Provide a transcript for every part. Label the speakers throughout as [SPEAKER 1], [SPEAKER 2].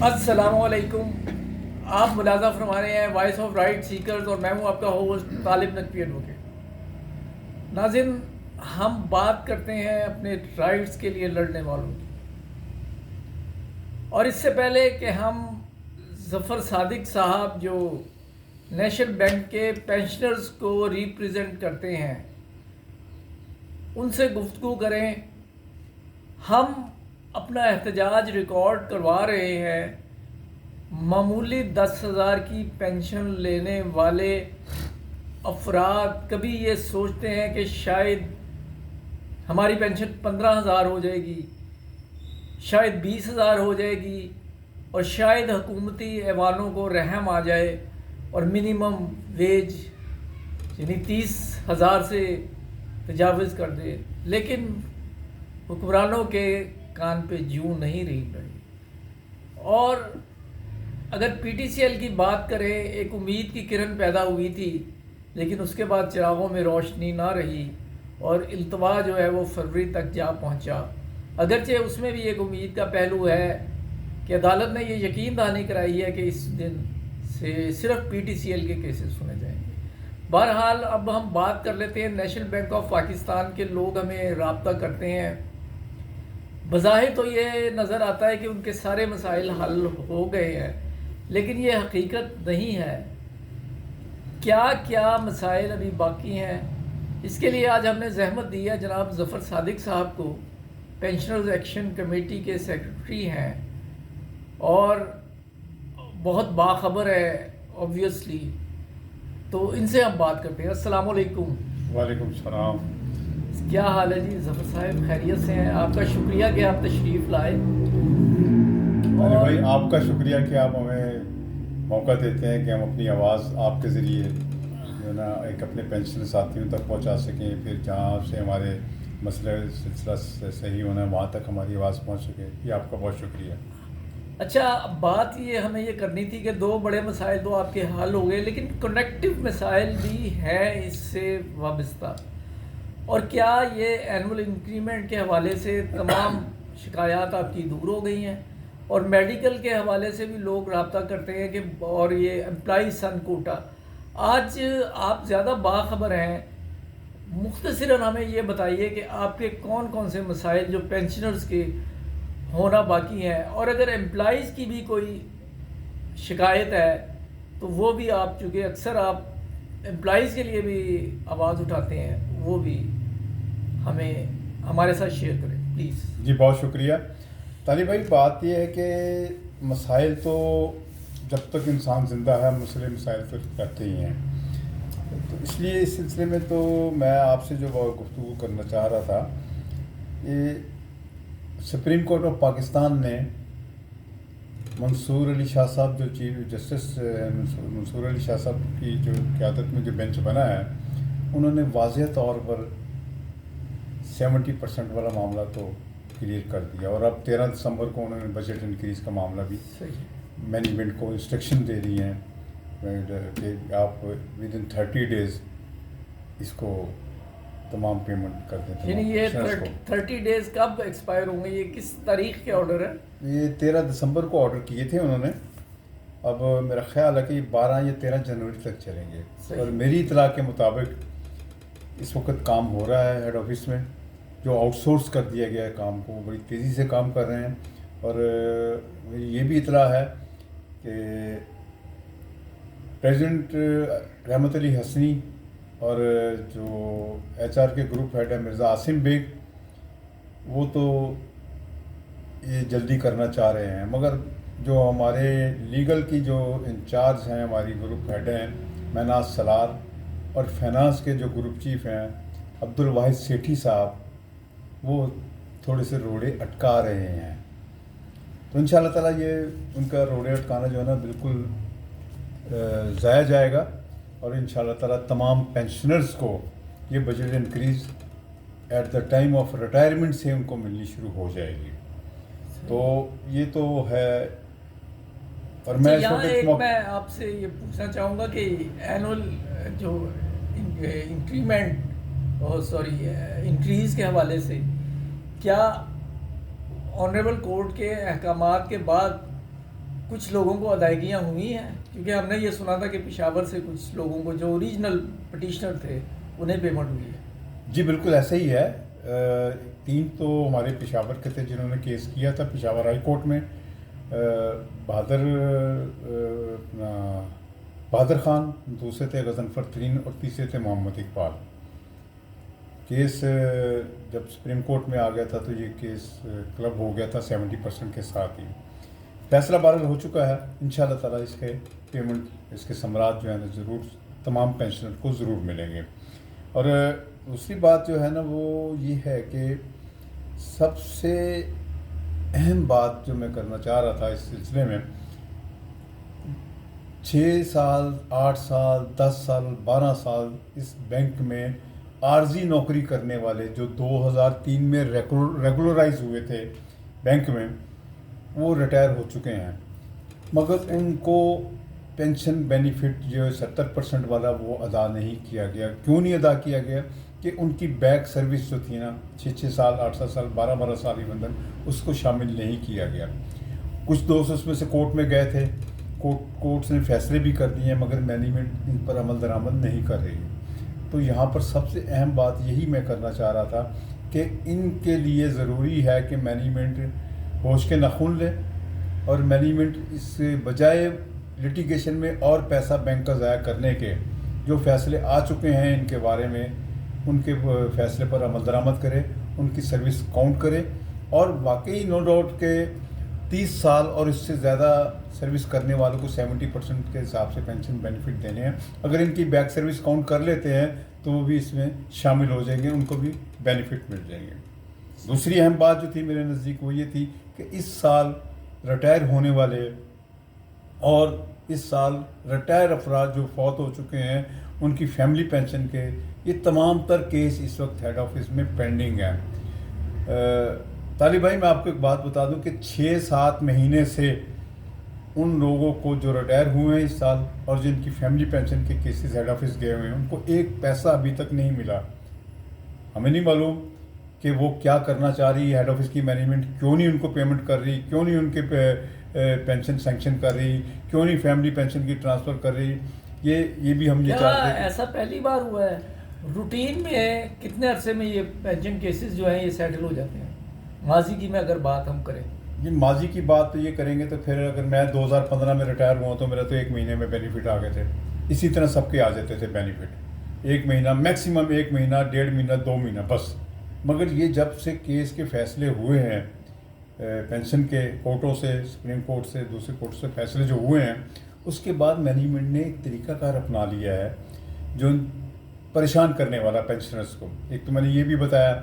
[SPEAKER 1] السلام علیکم. آپ ملاحظہ فرما رہے ہیں وائس آف رائٹ سیکرز اور میں ہوں آپ کا ہوسٹ طالب نقوی ایڈوکیٹ. ناظرین، ہم بات کرتے ہیں اپنے رائٹس کے لیے لڑنے والوں کی، اور اس سے پہلے کہ ہم ظفر صادق صاحب جو نیشنل بینک کے پینشنرز کو ریپریزنٹ کرتے ہیں ان سے گفتگو کریں، ہم اپنا احتجاج ریکارڈ کروا رہے ہیں. معمولی 10,000 کی پینشن لینے والے افراد کبھی یہ سوچتے ہیں کہ شاید ہماری پینشن 15,000 ہو جائے گی، شاید 20,000 ہو جائے گی، اور شاید حکومتی ایوانوں کو رحم آ جائے اور منیمم ویج یعنی 30,000 سے تجاوز کر دے. لیکن حکمرانوں کے کان پہ جوں نہیں رہی پڑی. اور اگر پی ٹی سی ایل کی بات کریں، ایک امید کی کرن پیدا ہوئی تھی، لیکن اس کے بعد چراغوں میں روشنی نہ رہی اور التوا جو ہے وہ فروری تک جا پہنچا. اگرچہ اس میں بھی ایک امید کا پہلو ہے کہ عدالت نے یہ یقین دہانی کرائی ہے کہ اس دن سے صرف پی ٹی سی ایل کے کیسز سنے جائیں گے. بہرحال اب ہم بات کر لیتے ہیں. نیشنل بینک آف پاکستان کے لوگ ہمیں رابطہ کرتے ہیں. بظاہر تو یہ نظر آتا ہے کہ ان کے سارے مسائل حل ہو گئے ہیں، لیکن یہ حقیقت نہیں ہے. کیا کیا مسائل ابھی باقی ہیں؟ اس کے لیے آج ہم نے زحمت دی ہے جناب ظفر صادق صاحب کو. پینشنرز ایکشن کمیٹی کے سیکرٹری ہیں اور بہت باخبر ہے آبویسلی. تو ان سے ہم بات کرتے ہیں. السلام علیکم.
[SPEAKER 2] وعلیکم السلام.
[SPEAKER 1] کیا حال ہے جی ظفر صاحب؟ خیریت سے ہیں؟ آپ کا شکریہ کہ آپ تشریف لائے.
[SPEAKER 2] ارے بھائی، آپ کا شکریہ کہ آپ ہمیں موقع دیتے ہیں کہ ہم اپنی آواز آپ کے ذریعے جو ہے نا ایک اپنے پینشن ساتھیوں تک پہنچا سکیں. پھر جہاں سے ہمارے مسئلہ سلسلہ صحیح ہونا ہے وہاں تک ہماری آواز پہنچ سکے. یہ آپ کا بہت شکریہ.
[SPEAKER 1] اچھا، بات یہ ہمیں یہ کرنی تھی کہ 2 بڑے مسائل تو آپ کے حل ہو گئے، لیکن کنیکٹیو مسائل بھی ہیں اس سے وابستہ. اور کیا یہ اینول انکریمنٹ کے حوالے سے تمام شکایات آپ کی دور ہو گئی ہیں؟ اور میڈیکل کے حوالے سے بھی لوگ رابطہ کرتے ہیں کہ اور یہ امپلائی سن کوٹا. آج آپ زیادہ باخبر ہیں، مختصراً ہمیں یہ بتائیے کہ آپ کے کون کون سے مسائل جو پینشنرز کے ہونا باقی ہیں، اور اگر امپلائیز کی بھی کوئی شکایت ہے تو وہ بھی آپ، چونکہ اکثر آپ امپلائیز کے لیے بھی آواز اٹھاتے ہیں، وہ بھی ہمیں ہمارے ساتھ شیئر کریں پلیز.
[SPEAKER 2] جی بہت شکریہ. طالب بھائی، بات یہ ہے کہ مسائل تو جب تک انسان زندہ ہے مسائل تو رہتے ہی ہیں. تو اس لیے اس سلسلے میں تو میں آپ سے جو گفتگو کرنا چاہ رہا تھا، یہ سپریم کورٹ آف پاکستان نے منصور علی شاہ صاحب جو چیف جسٹس منصور علی شاہ صاحب کی جو قیادت میں جو بینچ بنا ہے، انہوں نے واضح طور پر 70% والا معاملہ تو کلیئر کر دیا. اور اب 13 دسمبر کو انہوں نے بجٹ انکریز کا معاملہ بھی مینجمنٹ کو انسٹرکشن دے دی ہیں کہ آپ ود ان 30 days اس کو تمام پیمنٹ کر دیں.
[SPEAKER 1] یعنی یہ 30 days کب ایکسپائر ہوں گے؟ یہ کس تاریخ کے آرڈر ہے؟
[SPEAKER 2] یہ 13 دسمبر کو آرڈر کیے تھے انہوں نے. اب میرا خیال ہے کہ یہ 12 یا 13 جنوری تک چلیں گے. اور میری اطلاع کے مطابق اس وقت کام ہو رہا ہے ہیڈ آفس میں، جو آؤٹ سورس کر دیا گیا ہے کام کو، بڑی تیزی سے کام کر رہے ہیں. اور میری یہ بھی اطلاع ہے کہ پریزیڈنٹ رحمت علی حسنی اور جو ایچ آر کے گروپ ہیڈ ہے مرزا عاصم بیگ، وہ تو یہ جلدی کرنا چاہ رہے ہیں. مگر جو ہمارے لیگل کی جو انچارج ہیں، ہماری گروپ ہیڈ ہیں مہناز سلار، اور فائنانس کے جو گروپ چیف ہیں عبد الواحد سیٹھی صاحب، وہ تھوڑے سے روڑے اٹکا رہے ہیں. تو ان شاء اللہ تعالیٰ یہ ان کا روڑے اٹکانا جو ہے نا بالکل ضائع جائے گا، اور ان شاء اللہ تعالیٰ تمام پینشنرز کو یہ budget increase at the time of retirement سے ان کو ملنی شروع ہو جائے گی. تو یہ تو ہے. اور
[SPEAKER 1] میں آپ سے یہ پوچھنا چاہوں گا کہ اینول جو انکریمنٹ انکریز کے حوالے سے کیا آنریبل کورٹ کے احکامات کے بعد کچھ لوگوں کو ادائیگیاں ہوئی ہیں؟ کیونکہ ہم نے یہ سنا تھا کہ پشاور سے کچھ لوگوں کو جو اوریجنل پٹیشنر تھے انہیں پیمنٹ ہوئی ہے.
[SPEAKER 2] جی بالکل ایسا ہی ہے. 3 تو ہمارے پشاور کے تھے جنہوں نے کیس کیا تھا پشاور ہائی کورٹ میں. بہادر خان، دوسرے تھے غضنفر ترین اور تیسرے تھے محمد اقبال. کیس جب سپریم کورٹ میں آ گیا تھا تو یہ کیس کلب ہو گیا تھا 70% کے ساتھ ہی. فیصلہ بہرحال ہو چکا ہے. انشاءاللہ تعالیٰ اس کے پیمنٹ، اس کے ثمرات جو ہے نا ضرور تمام پینشنر کو ضرور ملیں گے. اور دوسری بات جو ہے نا وہ یہ ہے کہ سب سے اہم بات جو میں کرنا چاہ رہا تھا اس سلسلے میں، 6 سال 8 سال 10 سال 12 سال اس بینک میں عارضی نوکری کرنے والے جو 2003 میں ریگولرائز ہوئے تھے بینک میں، وہ ریٹائر ہو چکے ہیں، مگر ان کو پینشن بینیفٹ جو 70% والا وہ ادا نہیں کیا گیا. کیوں نہیں ادا کیا گیا؟ کہ ان کی بیک سروس جو تھی نا 6 سال 8 سال 12 سال ہی بندن، اس کو شامل نہیں کیا گیا. کچھ دوست اس میں سے کورٹ میں گئے تھے، کورٹس نے فیصلے بھی کر دیے ہیں، مگر مینجمنٹ ان پر عمل درآمد نہیں کر رہی. تو یہاں پر سب سے اہم بات یہی میں کرنا چاہ رہا تھا کہ ان کے لیے ضروری ہے کہ مینجمنٹ ہوش کے ناخن لے، اور مینجمنٹ اس سے بجائے لٹیگیشن میں اور پیسہ بینک کا ضائع کرنے کے، جو فیصلے آ چکے ہیں ان کے بارے میں، ان کے فیصلے پر عمل درآمد کرے، ان کی سروس کاؤنٹ کرے. اور واقعی نو ڈاؤٹ کہ 30 سال اور اس سے زیادہ سروس کرنے والوں کو 70% کے حساب سے پینشن بینیفٹ دینے ہیں. اگر ان کی بیک سروس کاؤنٹ کر لیتے ہیں تو وہ بھی اس میں شامل ہو جائیں گے، ان کو بھی بینیفٹ مل جائیں گے. دوسری اہم بات جو تھی میرے نزدیک وہ یہ تھی کہ اس سال ریٹائر ہونے والے اور اس سال ریٹائر افراد جو فوت ہو چکے ہیں ان کی فیملی پینشن کے یہ تمام تر کیس اس وقت ہیڈ آفس میں پینڈنگ ہیں. طالب بھائی میں آپ کو ایک بات بتا دوں کہ 6-7 مہینے سے ان لوگوں کو جو ریٹائر ہوئے ہیں اس سال اور جن کی فیملی پینشن کے کیسز ہیڈ آفس گئے ہوئے ہیں ان کو ایک پیسہ ابھی تک نہیں ملا. ہمیں نہیں معلوم کہ وہ کیا کرنا چاہ رہی ہے، ہیڈ آفس کی مینجمنٹ کیوں نہیں ان کو پیمنٹ کر رہی، کیوں نہیں ان کے پینشن سینکشن کر رہی، کیوں نہیں فیملی پینشن کی ٹرانسفر کر رہی. یہ بھی ہم یہ چاہتے ہیں.
[SPEAKER 1] ایسا پہلی بار ہوا ہے؟ روٹین میں کتنے عرصے میں یہ پینشن کیسز جو ہیں یہ سیٹل ہو جاتے ہیں؟ ماضی کی میں اگر بات ہم کریں،
[SPEAKER 2] یہ ماضی کی بات تو یہ کریں گے تو پھر اگر میں 2015 میں ریٹائر ہوا تو میرا تو 1 مہینے میں بینیفٹ آ گئے تھے. اسی طرح سب کے آ جاتے تھے بینیفٹ، 1 مہینہ میکسیمم، 1 مہینہ 1.5 مہینہ 2 مہینہ بس. مگر یہ جب سے کیس کے فیصلے ہوئے ہیں پینشن کے کورٹوں سے، سپریم کورٹ سے، دوسرے کورٹ سے فیصلے جو ہوئے ہیں، اس کے بعد مینجمنٹ نے ایک طریقہ کار اپنا لیا ہے جو پریشان کرنے والا پینشنرز کو. ایک تو میں نے یہ بھی بتایا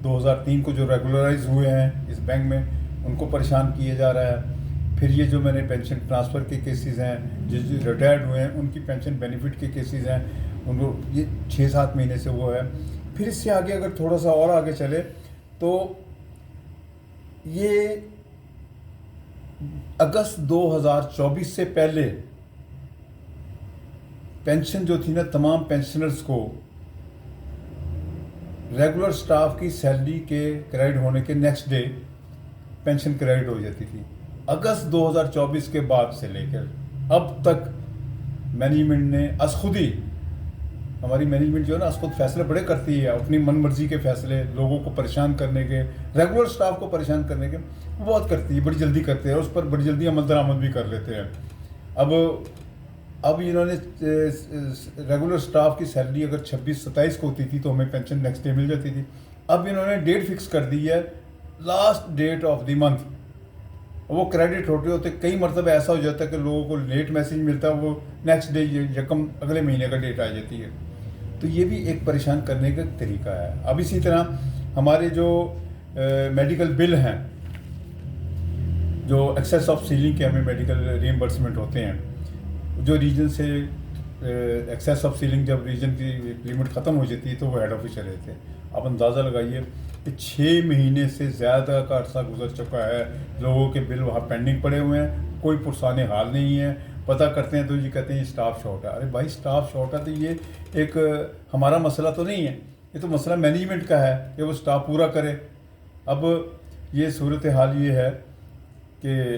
[SPEAKER 2] 2003 کو جو ریگولرائز ہوئے ہیں اس بینک میں ان کو پریشان کیا جا رہا ہے. پھر یہ جو میں نے پینشن ٹرانسفر کے کیسز ہیں، جو ریٹائرڈ ہوئے ہیں ان کی پینشن بینیفٹ کے کیسز ہیں، ان کو یہ 6-7 مہینے سے وہ ہے. پھر اس سے آگے اگر تھوڑا سا اور آگے چلے تو یہ اگست 2024 سے پہلے پینشن جو تھی نا تمام پینشنرز کو ریگولر سٹاف کی سیلری کے کریڈٹ ہونے کے نیکسٹ ڈے پینشن کریڈٹ ہو جاتی تھی. اگست 2024 کے بعد سے لے کر اب تک مینجمنٹ نے از خود ہی، ہماری مینجمنٹ جو ہے نا از خود فیصلے بڑے کرتی ہے، اپنی من مرضی کے فیصلے لوگوں کو پریشان کرنے کے، ریگولر سٹاف کو پریشان کرنے کے بہت کرتی ہے، بڑی جلدی کرتے ہیں، اس پر بڑی جلدی عمل درآمد بھی کر لیتے ہیں. اب انہوں نے ریگولر سٹاف کی سیلری اگر 26-27 کو ہوتی تھی تو ہمیں پینشن نیکسٹ ڈے مل جاتی تھی. اب انہوں نے ڈیٹ فکس کر دی ہے last date of the month. وہ کریڈٹ ہوتے کئی مرتبہ ایسا ہو جاتا ہے کہ لوگوں کو لیٹ میسیج ملتا ہے، وہ نیکسٹ ڈے یکم اگلے مہینے کا ڈیٹ آ جاتی ہے. تو یہ بھی ایک پریشان کرنے کا طریقہ ہے. اب اسی طرح ہمارے جو میڈیکل بل ہیں، جو ایکسیس آف سیلنگ کے ہمیں میڈیکل ریمبرسمنٹ ہوتے ہیں، جو ریجن سے ایکسیس آف سیلنگ جب ریجن کی لمٹ ختم ہو جاتی ہے تو وہ ہیڈ آفس چلے تھے. آپ اندازہ لگائیے کہ 6 مہینے سے زیادہ کا عرصہ گزر چکا ہے، لوگوں کے بل وہاں پینڈنگ پڑے ہوئے ہیں، کوئی پرسان حال نہیں ہے. پتہ کرتے ہیں تو یہ کہتے ہیں یہ اسٹاف شارٹ ہے. ارے بھائی اسٹاف شارٹ ہے تو یہ ایک ہمارا مسئلہ تو نہیں ہے، یہ تو مسئلہ مینجمنٹ کا ہے کہ وہ اسٹاف پورا کرے. اب یہ صورت حال یہ ہے کہ